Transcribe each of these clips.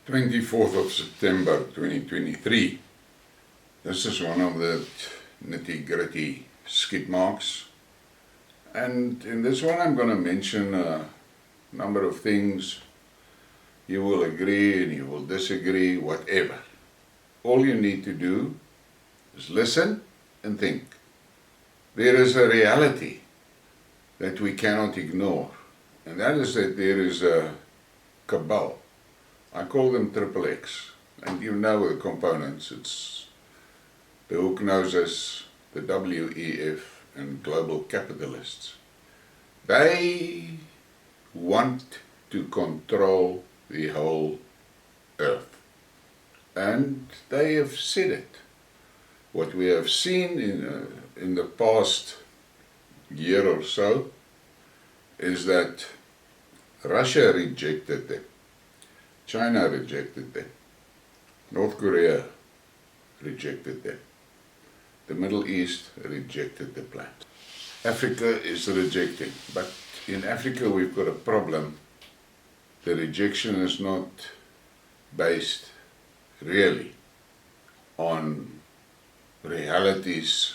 24th of September 2023. This is one of the nitty-gritty skid marks, and in this one I'm going to mention a number of things. You will agree and you will disagree, whatever. All you need to do is listen and think. There is a reality that we cannot ignore, and that is that there is a cabal. I call them TriX, and you know the components. It's the hook noses, the WEF, and global capitalists. They want to control the whole earth, and they have said it. What we have seen in the past year or so is that Russia rejected them, China rejected them, North Korea rejected them, the Middle East rejected the plan. Africa is rejecting, but in Africa we've got a problem. The rejection is not based really on realities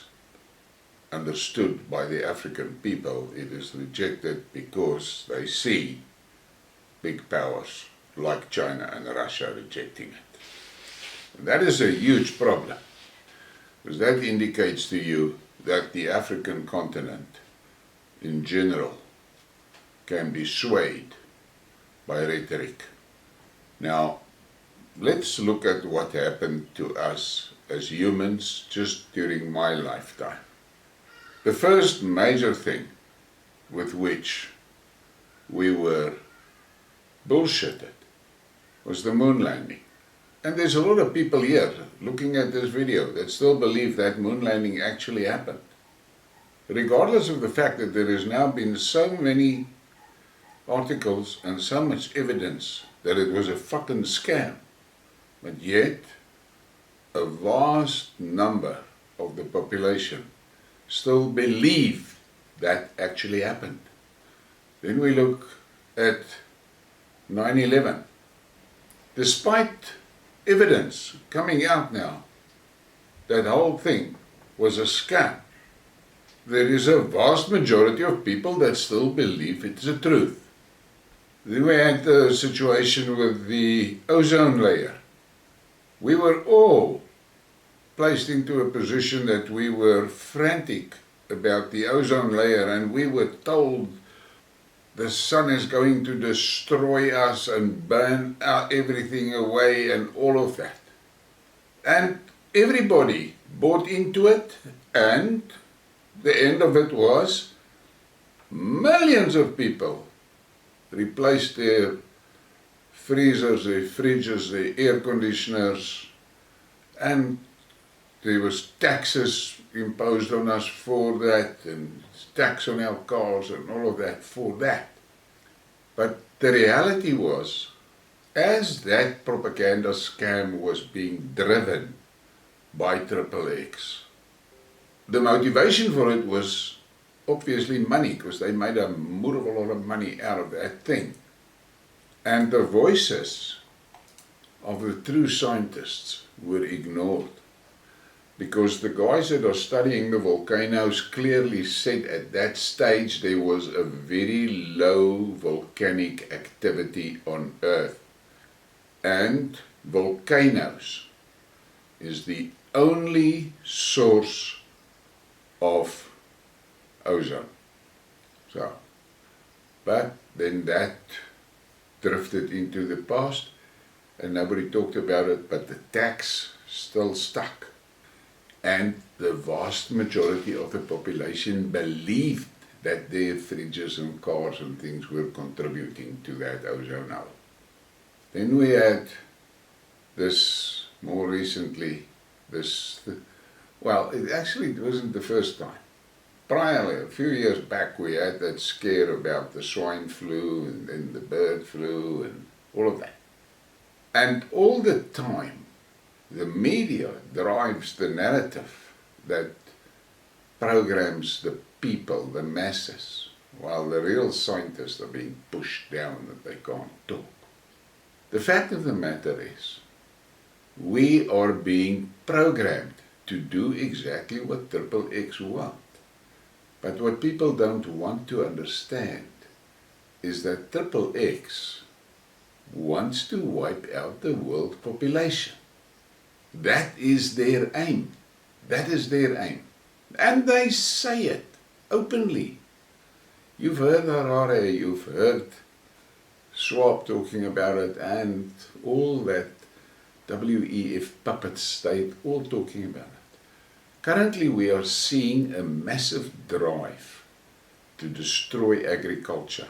understood by the African people. It is rejected because they see big powers like China and Russia rejecting it. And that is a huge problem, because that indicates to you that the African continent in general can be swayed by rhetoric. Now, let's look at what happened to us as humans just during my lifetime. The first major thing with which we were bullshitted was the moon landing. And there's a lot of people here looking at this video that still believe that moon landing actually happened, regardless of the fact that there has now been so many articles and so much evidence that it was a fucking scam. But yet, a vast number of the population still believe that actually happened. Then we look at 9/11. Despite evidence coming out now that whole thing was a scam, there is a vast majority of people that still believe it's the truth. Then we had the situation with the ozone layer. We were all placed into a position that we were frantic about the ozone layer, and we were told the sun is going to destroy us and burn everything away and all of that. And everybody bought into it, and the end of it was millions of people replaced their freezers, their fridges, their air conditioners, and there was taxes imposed on us for that, and tax on our cars and all of that for that. But the reality was, as that propaganda scam was being driven by TriX, the motivation for it was obviously money, because they made a movable lot of money out of that thing. And the voices of the true scientists were ignored, because the guys that are studying the volcanoes clearly said at that stage there was a very low volcanic activity on Earth. And volcanoes is the only source of ozone. So, but then that drifted into the past and nobody talked about it, but the tax still stuck. And the vast majority of the population believed that their fridges and cars and things were contributing to that ozone hole. Then we had this more recently, well, it wasn't the first time. Prior, a few years back, we had that scare about the swine flu and then the bird flu and all of that. And all the time, the media drives the narrative that programs the people, the masses, while the real scientists are being pushed down that they can't talk. The fact of the matter is, we are being programmed to do exactly what TriX want. But what people don't want to understand is that TriX wants to wipe out the world population. That is their aim. That is their aim. And they say it openly. You've heard Harare, you've heard Schwab talking about it, and all that WEF puppets, they're all talking about it. Currently we are seeing a massive drive to destroy agriculture.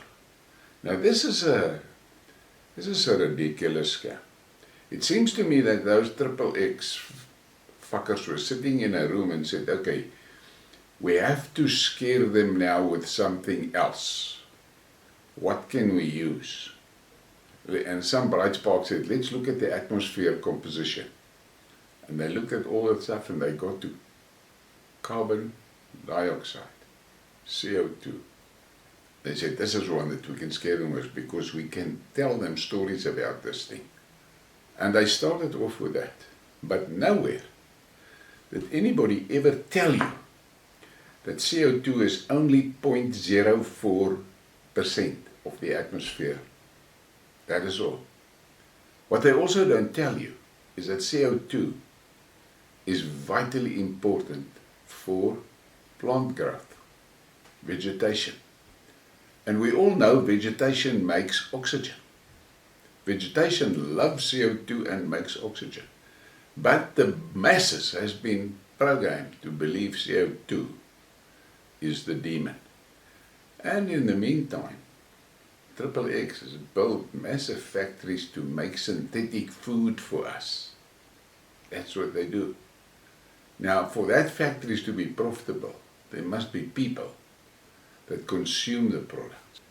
Now this is a ridiculous scam. It seems to me that those TriX fuckers were sitting in a room and said, okay, we have to scare them now with something else. What can we use? And some bright spark said, let's look at the atmosphere composition. And they looked at all that stuff and they got to carbon dioxide, CO2. They said, this is one that we can scare them with because we can tell them stories about this thing. And they started off with that. But nowhere did anybody ever tell you that CO2 is only 0.04% of the atmosphere. That is all. What they also don't tell you is that CO2 is vitally important for plant growth, vegetation. And we all know vegetation makes oxygen. Vegetation loves CO2 and makes oxygen. But the masses has been programmed to believe CO2 is the demon. And in the meantime, TriX has built massive factories to make synthetic food for us. That's what they do. Now, for that factories to be profitable, there must be people that consume the products.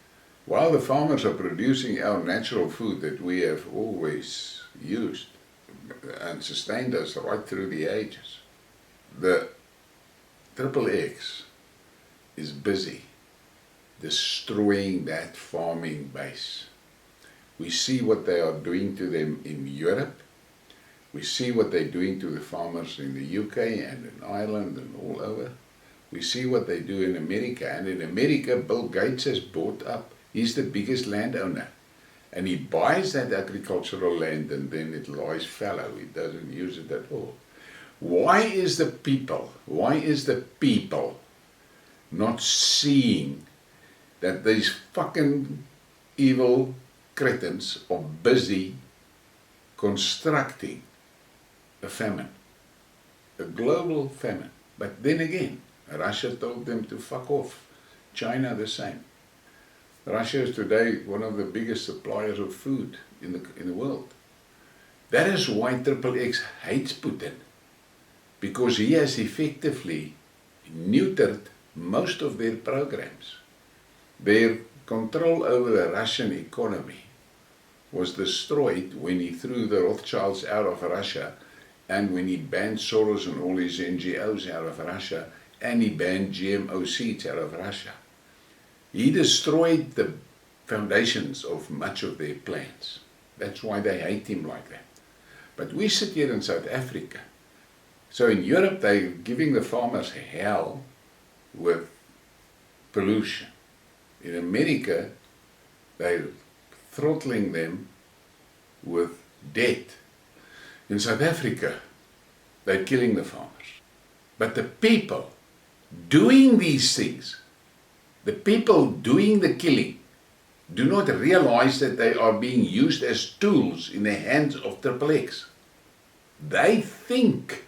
While the farmers are producing our natural food that we have always used and sustained us right through the ages, the TriX is busy destroying that farming base. We see what they are doing to them in Europe. We see what they're doing to the farmers in the UK and in Ireland and all over. We see what they do in America. And in America, Bill Gates has bought up. He's the biggest landowner. And he buys that agricultural land and then it lies fallow. He doesn't use it at all. Why is the people not seeing that these fucking evil cretins are busy constructing a famine, a global famine? But then again, Russia told them to fuck off. China the same. Russia is today one of the biggest suppliers of food in the world. That is why TriX hates Putin, because he has effectively neutered most of their programs. Their control over the Russian economy was destroyed when he threw the Rothschilds out of Russia, and when he banned Soros and all his NGOs out of Russia, and he banned GMO seeds out of Russia. He destroyed the foundations of much of their plans. That's why they hate him like that. But we sit here in South Africa. So in Europe, they're giving the farmers hell with pollution. In America, they're throttling them with debt. In South Africa, they're killing the farmers. But the people doing these things, the people doing the killing, do not realize that they are being used as tools in the hands of TriX. They think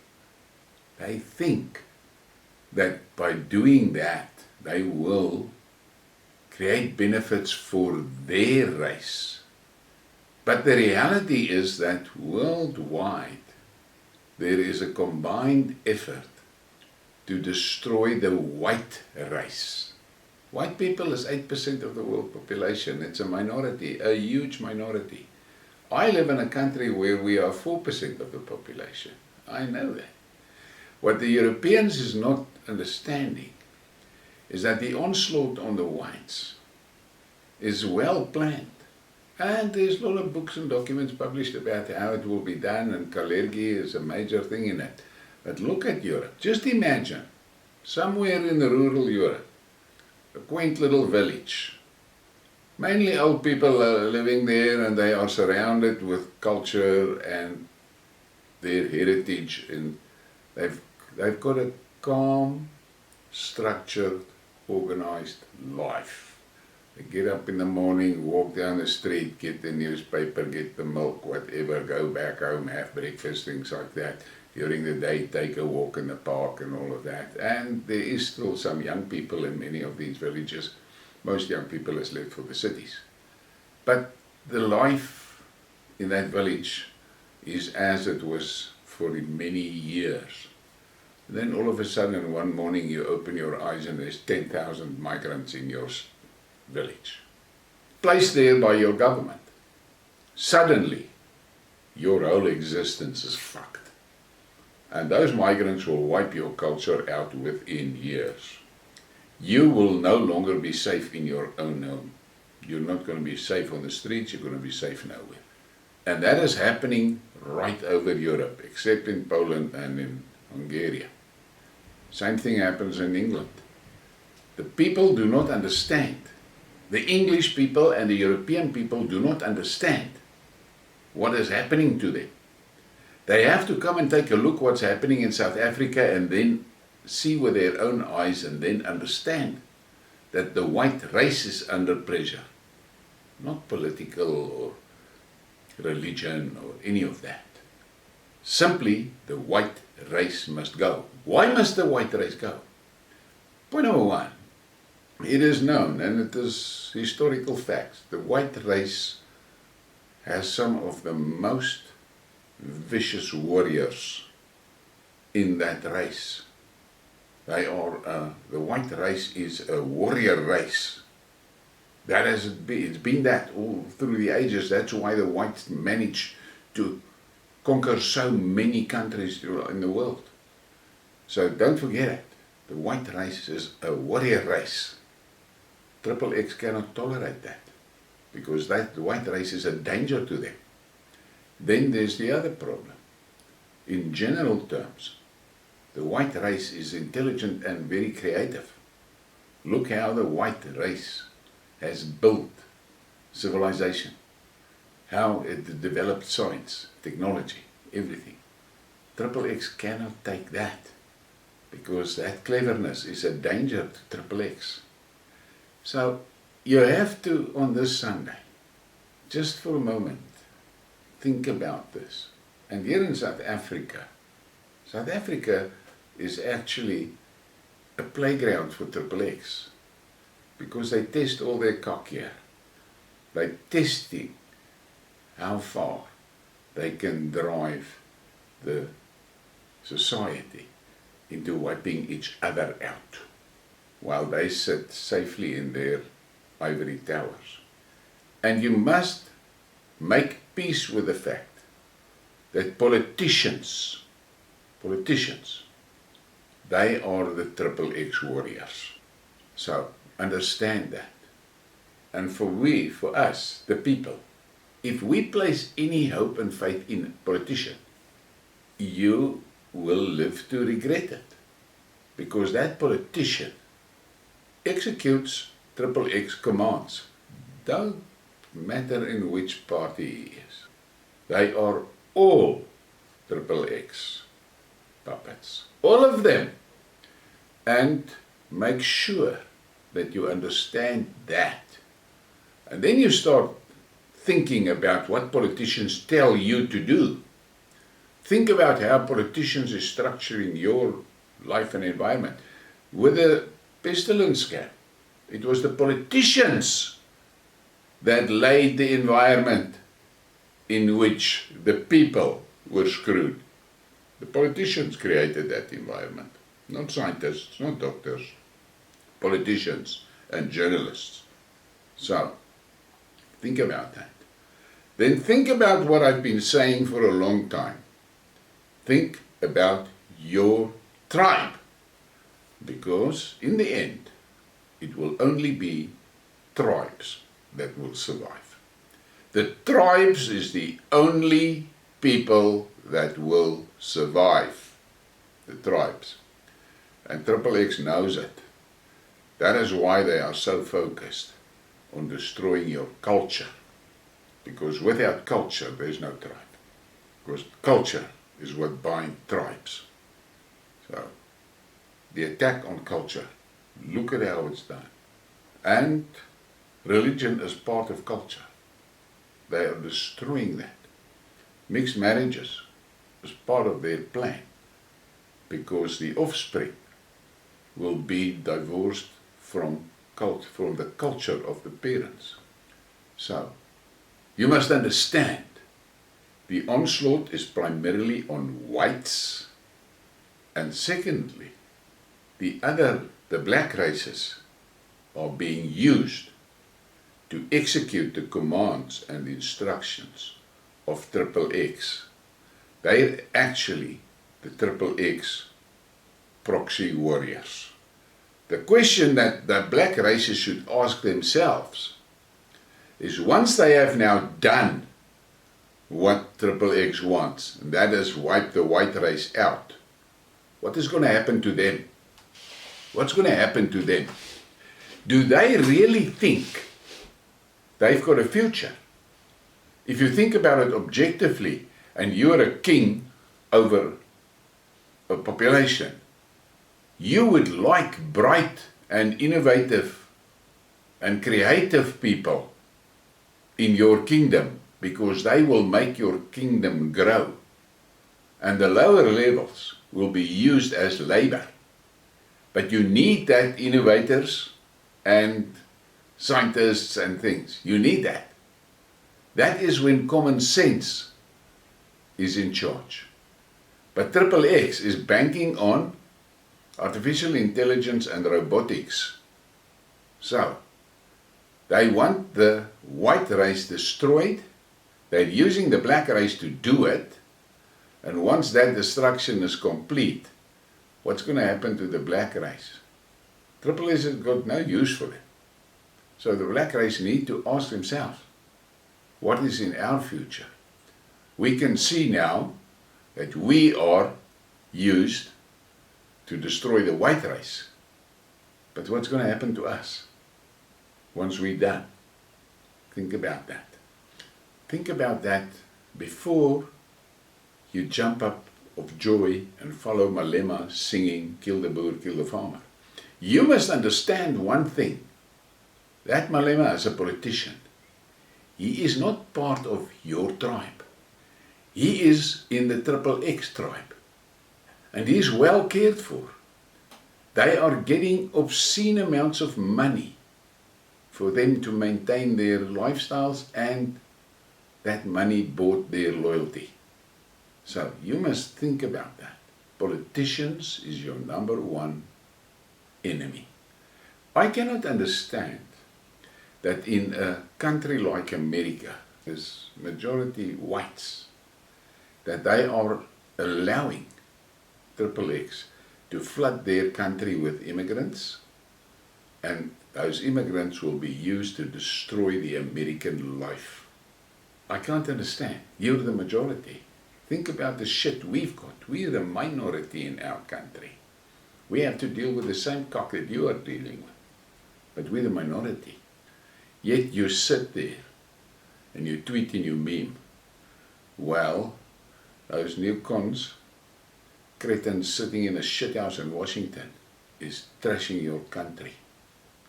that by doing that, they will create benefits for their race. But the reality is that worldwide, there is a combined effort to destroy the white race. White people is 8% of the world population. It's a minority, a huge minority. I live in a country where we are 4% of the population. I know that. What the Europeans is not understanding is that the onslaught on the whites is well planned. And there's a lot of books and documents published about how it will be done, and Kalergi is a major thing in it. But look at Europe. Just imagine, somewhere in the rural Europe, a quaint little village. Mainly old people are living there, and they are surrounded with culture and their heritage, and they've got a calm, structured, organized life. They get up in the morning, walk down the street, get the newspaper, get the milk, whatever, go back home, have breakfast, things like that. During the day, take a walk in the park and all of that. And there is still some young people in many of these villages. Most young people has left for the cities. But the life in that village is as it was for many years. Then all of a sudden, one morning, you open your eyes and there's 10,000 migrants in your village, placed there by your government. Suddenly, your whole existence is fucked. And those migrants will wipe your culture out within years. You will no longer be safe in your own home. You're not going to be safe on the streets, you're going to be safe nowhere. And that is happening right over Europe, except in Poland and in Hungary. Same thing happens in England. The people do not understand. The English people and the European people do not understand what is happening to them. They have to come and take a look what's happening in South Africa and then see with their own eyes and then understand that the white race is under pressure. Not political or religion or any of that. Simply, the white race must go. Why must the white race go? Point number one. It is known, and it is historical facts, the white race has some of the most vicious warriors in that race. They are, the white race is a warrior race. That has it's been that all through the ages. That's why the whites managed to conquer so many countries in the world. So don't forget it. The white race is a warrior race. TriX cannot tolerate that, because the white race is a danger to them. Then there's the other problem. In general terms, the white race is intelligent and very creative. Look how the white race has built civilization, how it developed science, technology, everything. TriX cannot take that, because that cleverness is a danger to TriX. So you have to, on this Sunday, just for a moment, think about this. And here in South Africa is actually a playground for TriX, because they test all their cock here. They're testing how far they can drive the society into wiping each other out, while they sit safely in their ivory towers. And you must make peace with the fact that politicians, they are the TriX warriors. So understand that. And for us, the people, if we place any hope and faith in a politician, you will live to regret it. Because that politician executes TriX commands. Don't matter in which party he is. They are all TriX puppets. All of them. And make sure that you understand that. And then you start thinking about what politicians tell you to do. Think about how politicians are structuring your life and environment. With the pestilence scam, it was the politicians that laid the environment in which the people were screwed. The politicians created that environment, not scientists, not doctors, politicians and journalists. So, think about that. Then think about what I've been saying for a long time. Think about your tribe, because in the end, it will only be tribes that will survive. The tribes is the only people that will survive. The tribes. And TriX knows it. That is why they are so focused on destroying your culture. Because without culture, there's no tribe. Because culture is what binds tribes. So, the attack on culture, look at how it's done. And religion is part of culture. They are destroying that. Mixed marriages is part of their plan. Because the offspring will be divorced from the culture of the parents. So, you must understand, the onslaught is primarily on whites, and secondly, the black races are being used to execute the commands and instructions of TriX. They're actually the TriX proxy warriors. The question that the black races should ask themselves is, once they have now done what TriX wants, and that is wipe the white race out, what is going to happen to them? What's going to happen to them? Do they really think they've got a future? If you think about it objectively, and you're a king over a population, you would like bright and innovative and creative people in your kingdom, because they will make your kingdom grow. And the lower levels will be used as labor. But you need that innovators and scientists and things. You need that. That is when common sense is in charge. But TriX is banking on artificial intelligence and robotics. So, they want the white race destroyed. They're using the black race to do it. And once that destruction is complete, what's going to happen to the black race? TriX has got no use for them. So the black race need to ask themselves, what is in our future? We can see now that we are used to destroy the white race. But what's going to happen to us once we're done? Think about that. Think about that before you jump up of joy and follow Malema singing, kill the boer, kill the farmer. You must understand one thing. That Malema is a politician. He is not part of your tribe. He is in the TriX tribe. And he is well cared for. They are getting obscene amounts of money for them to maintain their lifestyles, and that money bought their loyalty. So you must think about that. Politicians is your number one enemy. I cannot understand that in a country like America, there's majority whites, that they are allowing TriX to flood their country with immigrants, and those immigrants will be used to destroy the American life. I can't understand. You're the majority. Think about the shit we've got. We're the minority in our country. We have to deal with the same cock that you are dealing with. But we're the minority. Yet you sit there and you tweet and you meme. Well, those new cons, cretins sitting in a shithouse in Washington, is trashing your country.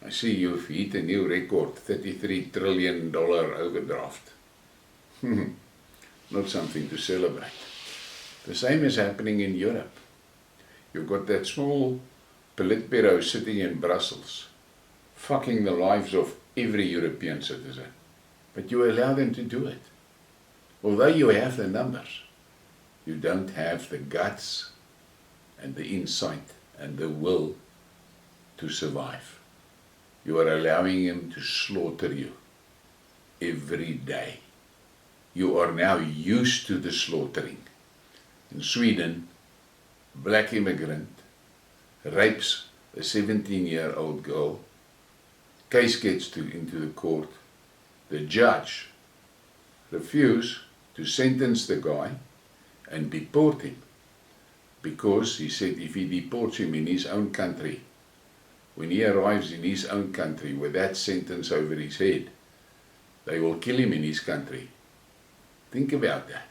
I see you've hit a new record, $33 trillion overdraft. Not something to celebrate. The same is happening in Europe. You've got that small Politburo sitting in Brussels, fucking the lives of every European citizen. But you allow them to do it. Although you have the numbers, you don't have the guts and the insight and the will to survive. You are allowing him to slaughter you every day. You are now used to the slaughtering. In Sweden, black immigrant rapes a 17-year-old girl. Case gets into the court. The judge refused to sentence the guy and deport him, because he said if he deports him in his own country, when he arrives in his own country with that sentence over his head, they will kill him in his country. Think about that.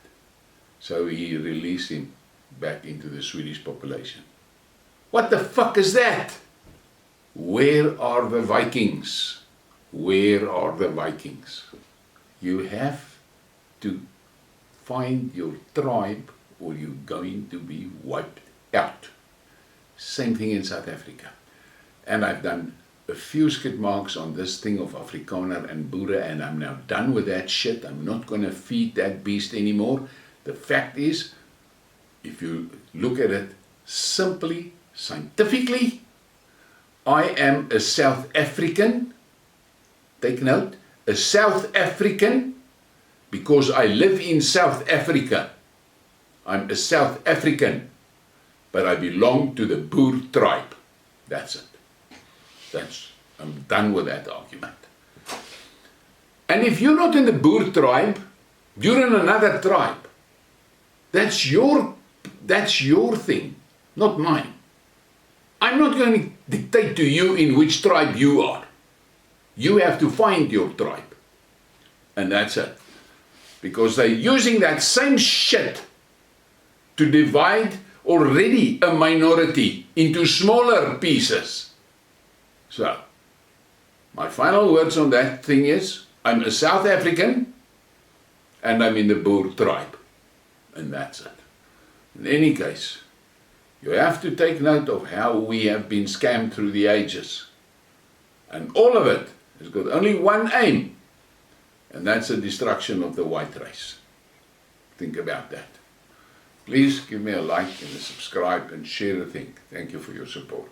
So he released him back into the Swedish population. What the fuck is that? Where are the Vikings? Where are the Vikings? You have to find your tribe or you're going to be wiped out. Same thing in South Africa. And I've done a few skid marks on this thing of Afrikaner and Boere, and I'm now done with that shit. I'm not going to feed that beast anymore. The fact is, if you look at it simply, scientifically, I am a South African, take note, a South African, because I live in South Africa. I'm a South African, but I belong to the Boer tribe. That's it. I'm done with that argument. And if you're not in the Boer tribe, you're in another tribe. That's your thing, not mine. I'm not going to dictate to you in which tribe you are. You have to find your tribe. And that's it. Because they're using that same shit to divide already a minority into smaller pieces. So, my final words on that thing is, I'm a South African and I'm in the Boer tribe. And that's it. In any case, you have to take note of how we have been scammed through the ages. And all of it has got only one aim, and that's the destruction of the white race. Think about that. Please give me a like and a subscribe and share the thing. Thank you for your support.